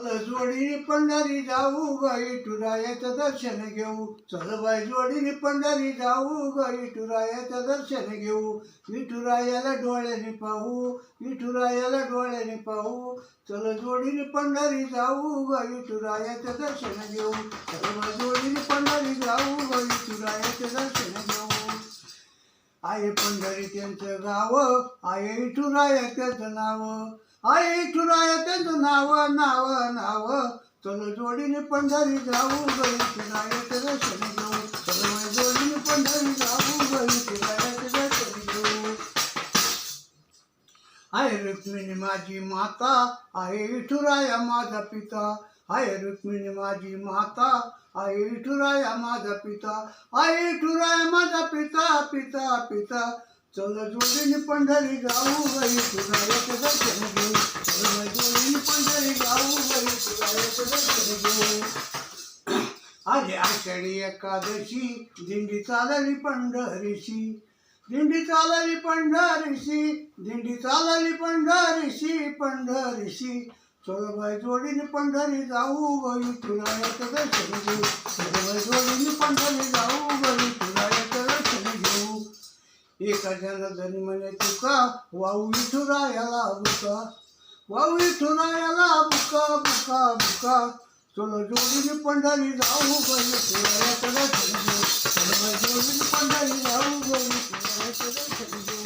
जोडीने पंढरी जाऊ ग विठुरायाचं दर्शन घेऊ. चल बाई जोडीने पंढरी जाऊ ग विठुरायाचं दर्शन घेऊ. विठुरायाला डोळ्याने पाहू, विठुरायाला डोळ्याने पाहू. चल जोडीने पंढरी जाऊ ग विठुरायाचं दर्शन घेऊ. चल बाई जोडीने पंढरी जाऊ ग विठुरायाचं दर्शन घेऊ. आहे पंढरी त्यांचं गाव, आहे विठुराया त्याचं नाव, आहे विठुराया त्यांचं नाव नाव नाव. चल जोडीने पंढरी जाऊ ग विठुरायाचं दर्शन घेऊ. चल बाई जोडीने पंढरी जाऊ ग विठुरायाचं दर्शन घेऊ. आहे रुक्मिणी माझी माता, आहे विठुराया माझा पिता. आहे रुक्मिणी माझी माता, आहे विठुराया माझा पिता. आहे विठुराया माझा पिता पिता पिता. चल जोडीने पंढरी जाऊ ग विठुरायाचं दर्शन घेऊ. चल जोडीने पंढरी जाऊ ग विठुरायाचं दर्शन घेऊ. आली आषाढी एकादशी, दिंडी चालली पंढरीशी, दिंडी चालली पंढरीशी, दिंडी चालली पंढरीशी पंढरीशी. चल बाई जोडीने पंढरी जाऊ ग विठुरायाचं दर्शन घेऊ. चल बाई जोडीने पंढरी जाऊ ग विठुरायाचं दर्शन घेऊ. एका जनार्दनी म्हणे तुका, वाहू विठुरायाला बुका, वाहू विठुरायाला बुका बुका बुका. चल जोडीने पंढरी जाऊ ग विठुरायाचं दर्शन घेऊ. चल बाई जोडीने पंढरी जाऊ ग विठुरायाचं दर्शन घेऊ.